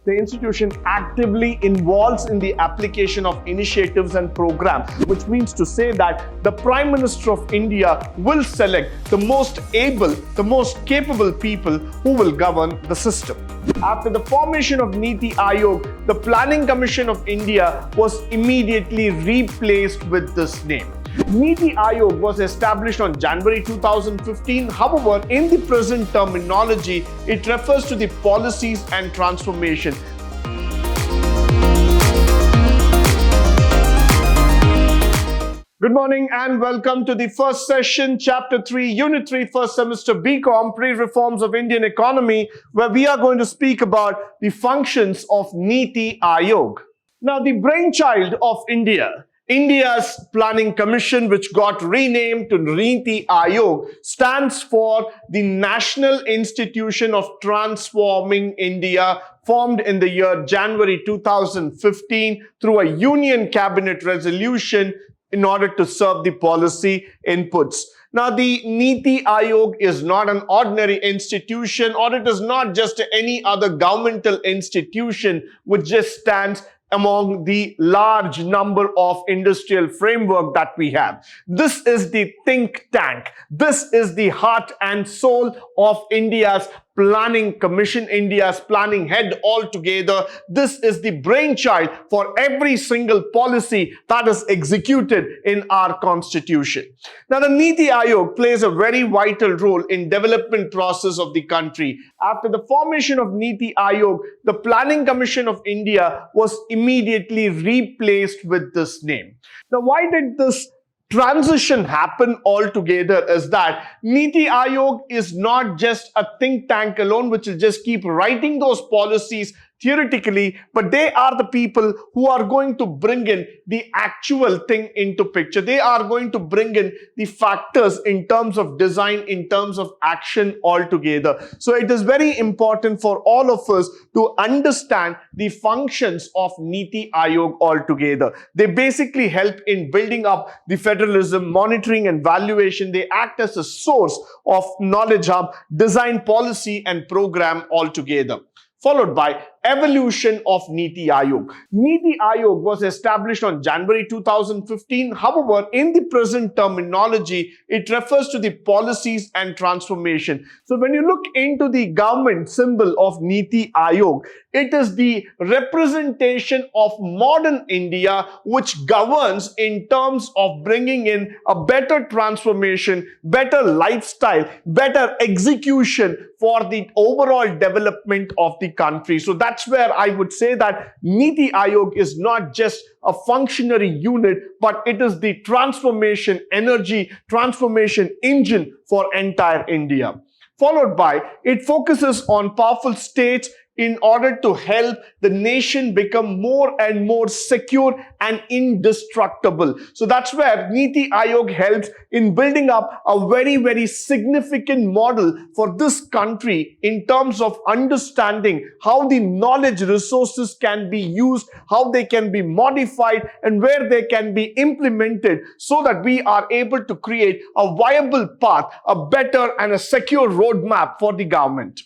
The institution actively involves in the application of initiatives and programs, which means to say that the Prime Minister of India will select the most able, the most capable people who will govern the system. After the formation of Niti Aayog, the Planning Commission of India was immediately replaced with this name. Niti Aayog was established on January 2015. However, in the present terminology, it refers to the policies and transformation. Good morning and welcome to the first session, Chapter 3, Unit 3, first semester BCom, Pre-Reforms of Indian Economy, where we are going to speak about the functions of Niti Aayog. Now, the brainchild of India's Planning Commission, which got renamed to Niti Aayog, stands for the National Institution of Transforming India, formed in the year January 2015 through a Union Cabinet resolution in order to serve the policy inputs. Now, the Niti Aayog is not an ordinary institution, or it is not just any other governmental institution which just stands among the large number of industrial framework that we have. This is the think tank. This is the heart and soul of India's Planning Commission, India's planning head altogether. This is the brainchild for every single policy that is executed in our constitution. Now, the Niti Aayog plays a very vital role in development process of the country. After the formation of Niti Aayog, the Planning Commission of India was immediately replaced with this name. Now, why did this transition happen altogether is that Niti Aayog is not just a think tank alone which will just keep writing those policies theoretically, but they are the people who are going to bring in the actual thing into picture. They are going to bring in the factors in terms of design, in terms of action altogether. So it is very important for all of us to understand the functions of Niti Aayog altogether. They basically help in building up the federalism, monitoring and valuation. They act as a source of knowledge hub, design policy and program altogether. Followed by evolution of Niti Aayog. Niti Aayog was established on January 2015. However, in the present terminology, it refers to the policies and transformation. So when you look into the government symbol of Niti Aayog, it is the representation of modern India which governs in terms of bringing in a better transformation, better lifestyle, better execution for the overall development of the country. So that's where I would say that Niti Aayog is not just a functionary unit, but it is the transformation energy, transformation engine for entire India. Followed by, it focuses on powerful states in order to help the nation become more and more secure and indestructible. So that's where Niti Aayog helps in building up a very, very significant model for this country in terms of understanding how the knowledge resources can be used, how they can be modified, and where they can be implemented so that we are able to create a viable path, a better and a secure roadmap for the government.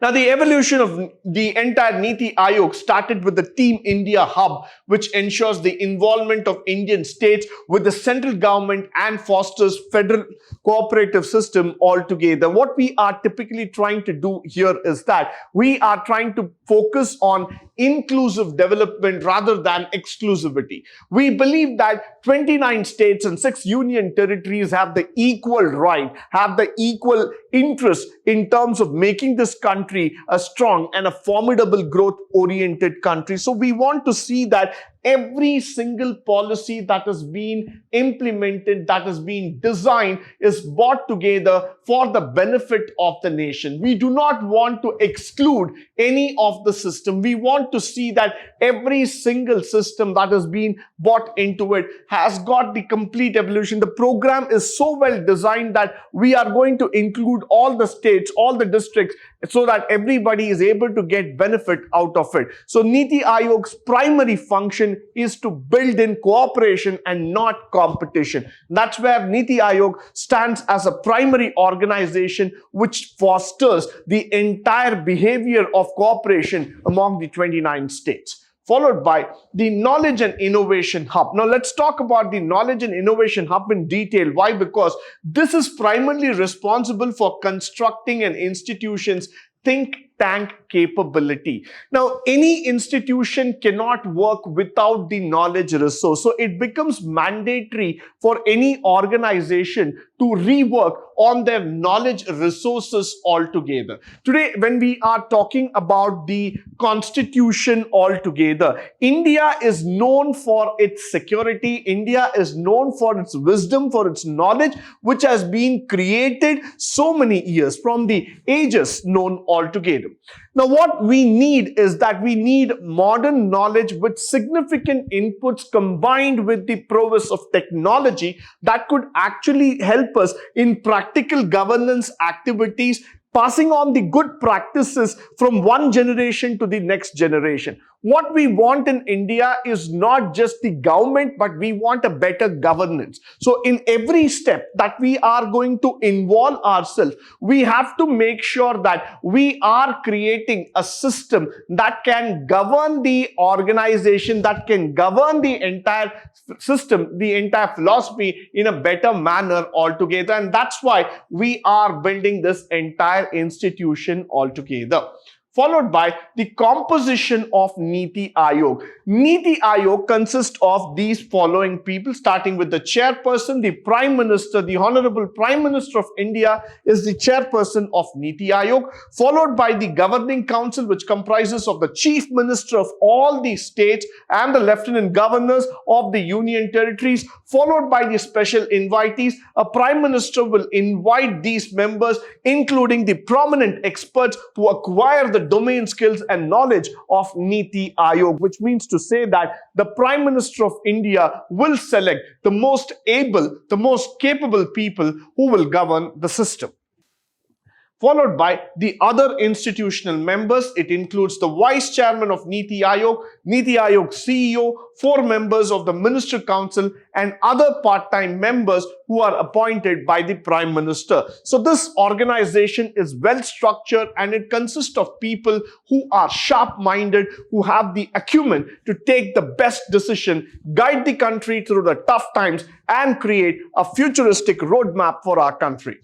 Now, the evolution of the entire Niti Aayog started with the Team India Hub, which ensures the involvement of Indian states with the central government and fosters federal cooperative system altogether. What we are typically trying to do here is that we are trying to focus on inclusive development rather than exclusivity. We believe that 29 states and 6 union territories have the equal right, have the equal interest in terms of making this country a strong and a formidable growth-oriented country. So we want to see that every single policy that is being implemented, that is being designed, is brought together for the benefit of the nation. We do not want to exclude any of the system. We want to see that every single system that has been brought into it has got the complete evolution. The program is so well designed that we are going to include all the states, all the districts, so that everybody is able to get benefit out of it. So Niti Aayog's primary function is to build in cooperation and not competition. That's where Niti Aayog stands as a primary organization which fosters the entire behavior of cooperation among the 29 states. Followed by the Knowledge and Innovation Hub. Now let's talk about the Knowledge and Innovation Hub in detail. Why? Because this is primarily responsible for constructing an institution's think tank capability. Now, any institution cannot work without the knowledge resource. So it becomes mandatory for any organization to rework on their knowledge resources altogether. Today, when we are talking about the constitution altogether, India is known for its security. India is known for its wisdom, for its knowledge, which has been created so many years from the ages known altogether. Now, what we need is that we need modern knowledge with significant inputs combined with the prowess of technology that could actually help us in practical governance activities, passing on the good practices from one generation to the next generation. What we want in India is not just the government, but we want a better governance. So in every step that we are going to involve ourselves, we have to make sure that we are creating a system that can govern the organization, that can govern the entire system, the entire philosophy in a better manner altogether. And that's why we are building this entire institution altogether. Followed by the composition of Niti Aayog. Niti Aayog consists of these following people, starting with the chairperson, the Prime Minister. The Honorable Prime Minister of India is the chairperson of Niti Aayog, followed by the Governing Council, which comprises of the Chief Minister of all the states and the Lieutenant Governors of the Union Territories, followed by the special invitees. A Prime Minister will invite these members, including the prominent experts who acquire the domain skills and knowledge of Niti Aayog, which means to say that the Prime Minister of India will select the most able, the most capable people who will govern the system. Followed by the other institutional members. It includes the Vice Chairman of Niti Aayog CEO, 4 members of the Minister Council, and other part-time members who are appointed by the Prime Minister. So this organization is well structured and it consists of people who are sharp-minded, who have the acumen to take the best decision, guide the country through the tough times, and create a futuristic roadmap for our country.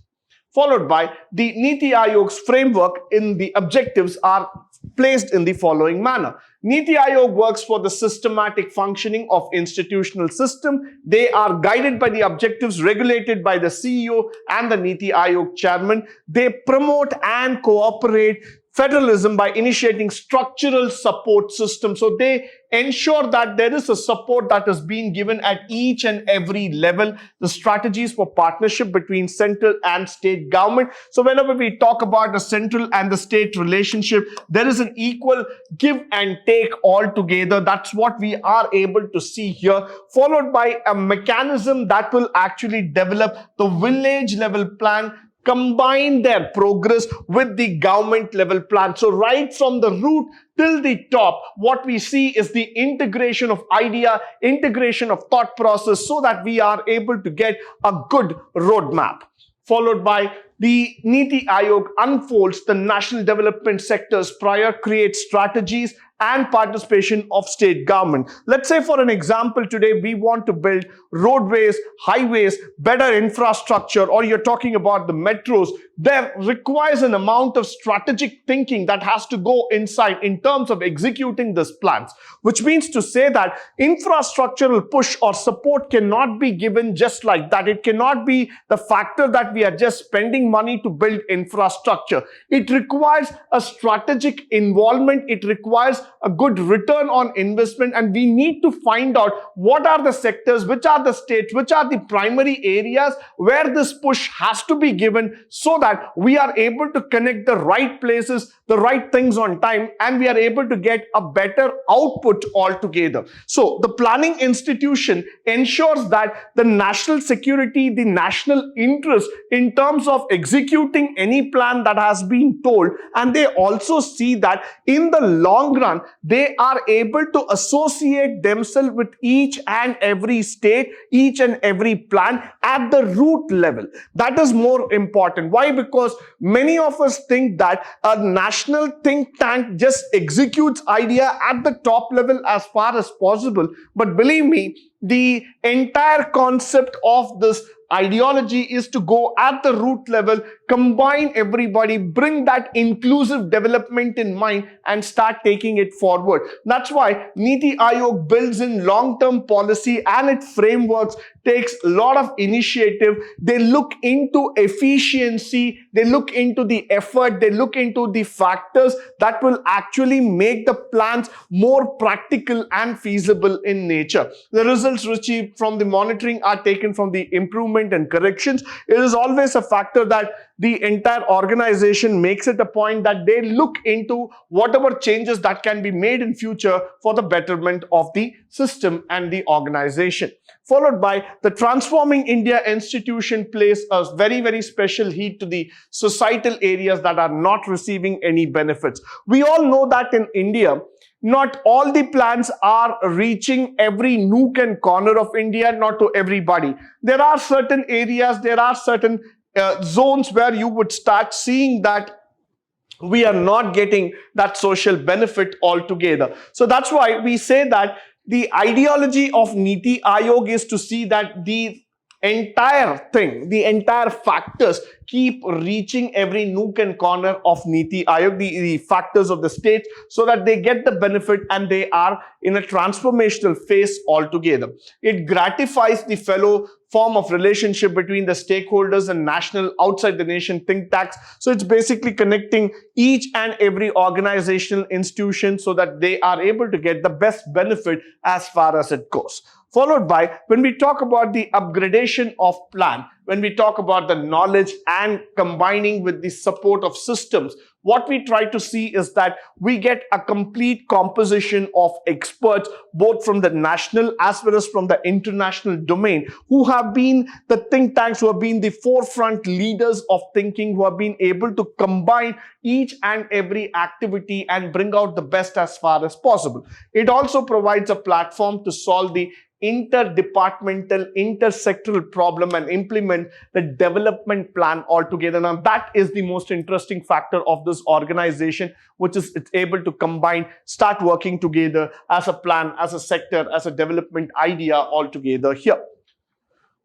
Followed by the Niti Aayog's framework in the objectives are placed in the following manner. Niti Aayog works for the systematic functioning of institutional system. They are guided by the objectives regulated by the CEO and the Niti Aayog chairman. They promote and cooperate federalism by initiating structural support systems. So they ensure that there is a support that is being given at each and every level. The strategies for partnership between central and state government. So whenever we talk about the central and the state relationship, there is an equal give and take all together. That's what we are able to see here, followed by a mechanism that will actually develop the village level plan, combine their progress with the government level plan. So right from the root till the top, what we see is the integration of idea, integration of thought process, so that we are able to get a good roadmap. Followed by the Niti Aayog unfolds the national development sectors prior, creates strategies and participation of state government. Let's say for an example, today we want to build roadways, highways, better infrastructure, or you're talking about the metros. There requires an amount of strategic thinking that has to go inside in terms of executing these plans, which means to say that infrastructural push or support cannot be given just like that. It cannot be the factor that we are just spending money to build infrastructure. It requires a strategic involvement. It requires a good return on investment, and we need to find out what are the sectors, which are the states, which are the primary areas where this push has to be given, so that we are able to connect the right places, the right things on time, and we are able to get a better output altogether. So the planning institution ensures that the national security, the national interest in terms of executing any plan that has been told, and they also see that in the long run they are able to associate themselves with each and every state, each and every plan at the root level. That is more important. Why? Because many of us think that a national think tank just executes idea at the top level as far as possible, but believe me, the entire concept of this ideology is to go at the root level, combine everybody, bring that inclusive development in mind and start taking it forward. That's why Niti Aayog builds in long-term policy and its frameworks, takes a lot of initiative. They look into efficiency, they look into the effort, they look into the factors that will actually make the plans more practical and feasible in nature. The results received from the monitoring are taken from the improvement and corrections. It is always a factor that the entire organization makes it a point that they look into whatever changes that can be made in future for the betterment of the system and the organization. Followed by the Transforming India institution plays a very, very special heed to the societal areas that are not receiving any benefits. We all know that in India, not all the plans are reaching every nook and corner of India, not to everybody. There are certain areas, there are certain zones where you would start seeing that we are not getting that social benefit altogether. So that's why we say that the ideology of Niti Aayog is to see that the entire thing, the entire factors keep reaching every nook and corner of Niti Aayog, the factors of the state, so that they get the benefit and they are in a transformational phase altogether. It gratifies the fellow form of relationship between the stakeholders and national outside the nation think tanks. So it's basically connecting each and every organizational institution so that they are able to get the best benefit as far as it goes. Followed by, when we talk about the upgradation of plan, when we talk about the knowledge and combining with the support of systems, what we try to see is that we get a complete composition of experts, both from the national as well as from the international domain, who have been the think tanks, who have been the forefront leaders of thinking, who have been able to combine each and every activity and bring out the best as far as possible. It also provides a platform to solve the interdepartmental, intersectoral problem and implement the development plan altogether. Now, that is the most interesting factor of this organization, which is it's able to combine, start working together as a plan, as a sector, as a development idea altogether here.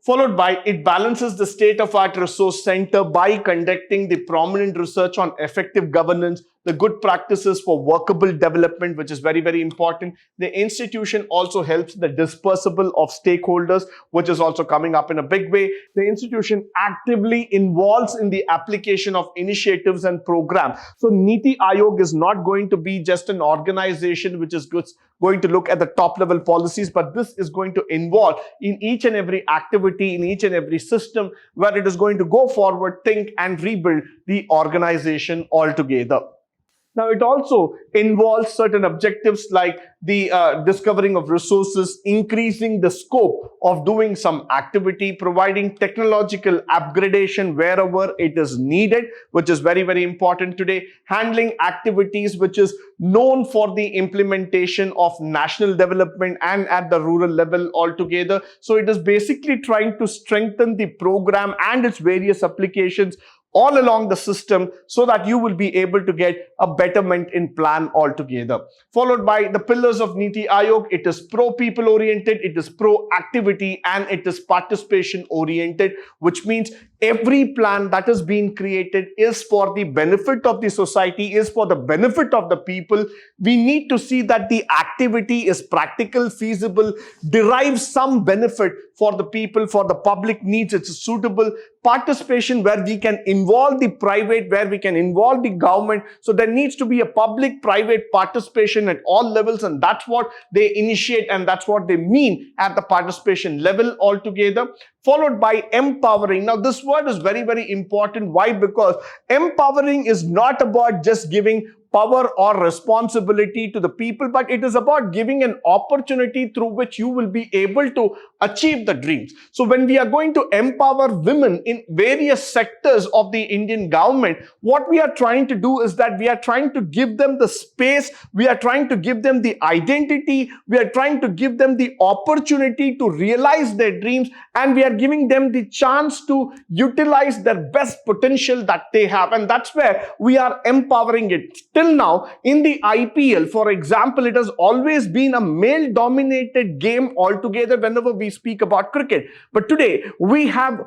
Followed by, it balances the state-of-art resource center by conducting the prominent research on effective governance, the good practices for workable development, which is very, very important. The institution also helps the dispersible of stakeholders, which is also coming up in a big way. The institution actively involves in the application of initiatives and programs. So Niti Aayog is not going to be just an organization which is going to look at the top level policies, but this is going to involve in each and every activity, in each and every system where it is going to go forward, think and rebuild the organization altogether. Now, it also involves certain objectives like the discovering of resources, increasing the scope of doing some activity, providing technological upgradation wherever it is needed, which is very, very important today, handling activities which is known for the implementation of national development and at the rural level altogether. So it is basically trying to strengthen the program and its various applications all along the system so that you will be able to get a betterment in plan altogether. Followed by the pillars of Niti Aayog. It is pro-people oriented, it is pro-activity, and it is participation oriented, which means every plan that is being created is for the benefit of the society, is for the benefit of the people. We need to see that the activity is practical, feasible, derives some benefit for the people, for the public needs. It's suitable participation where we can involve the private, where we can involve the government. So there needs to be a public-private participation at all levels, and that's what they initiate and that's what they mean at the participation level altogether. Followed by empowering. Now, this word is very, very important. Why? Because empowering is not about just giving power or responsibility to the people, but it is about giving an opportunity through which you will be able to achieve the dreams. So when we are going to empower women in various sectors of the Indian government, what we are trying to do is that we are trying to give them the space, we are trying to give them the identity, we are trying to give them the opportunity to realize their dreams, and we are giving them the chance to utilize their best potential that they have. And that's where we are empowering it. Till now, in the IPL, for example, it has always been a male-dominated game altogether whenever we speak about cricket. But today, we have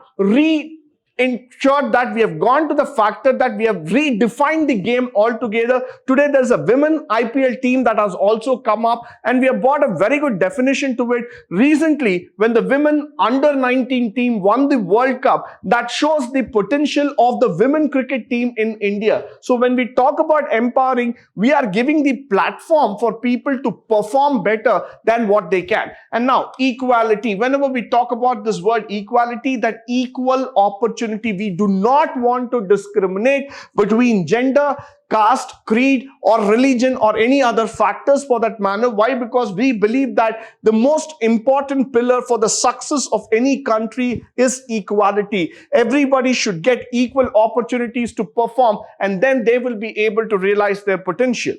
ensured that we have gone to the factor that we have redefined the game altogether. Today, there's a women IPL team that has also come up, and we have brought a very good definition to it. Recently, when the women under-19 team won the World Cup, that shows the potential of the women cricket team in India. So when we talk about empowering, we are giving the platform for people to perform better than what they can. And now, equality. Whenever we talk about this word equality, that equal opportunity, we do not want to discriminate between gender, caste, creed, or religion, or any other factors for that matter. Why? Because we believe that the most important pillar for the success of any country is equality. Everybody should get equal opportunities to perform, and then they will be able to realize their potential.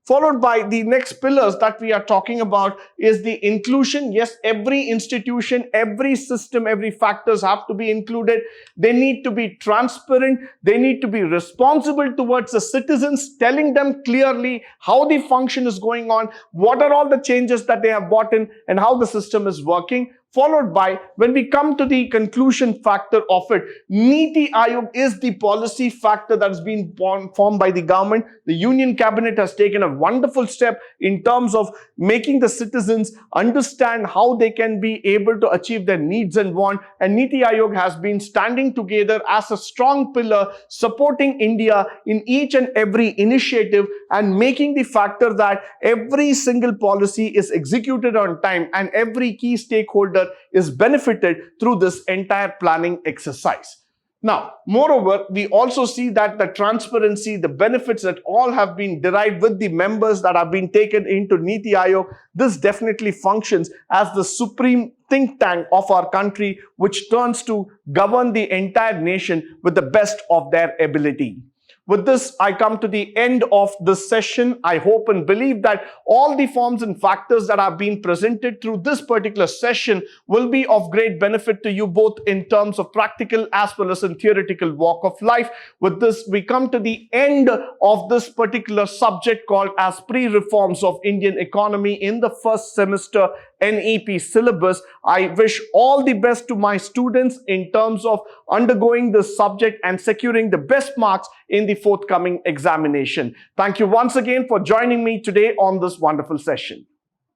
Followed by the next pillars that we are talking about is the inclusion. Yes, every institution, every system, every factors have to be included. They need to be transparent. They need to be responsible towards the citizens, telling them clearly how the function is going on, what are all the changes that they have brought in, and how the system is working. Followed by, when we come to the conclusion factor of it, Niti Aayog is the policy factor that has been formed by the government. The Union Cabinet has taken a wonderful step in terms of making the citizens understand how they can be able to achieve their needs and wants. And Niti Aayog has been standing together as a strong pillar, supporting India in each and every initiative and making the factor that every single policy is executed on time and every key stakeholder is benefited through this entire planning exercise. Now, moreover, we also see that the transparency, the benefits that all have been derived with the members that have been taken into Niti Aayog, this definitely functions as the supreme think tank of our country, which turns to govern the entire nation with the best of their ability. With this, I come to the end of this session. I hope and believe that all the forms and factors that have been presented through this particular session will be of great benefit to you, both in terms of practical as well as in theoretical walk of life. With this, we come to the end of this particular subject called as Pre-Reforms of Indian Economy in the first semester NEP syllabus. I wish all the best to my students in terms of undergoing this subject and securing the best marks in the forthcoming examination. Thank you once again for joining me today on this wonderful session.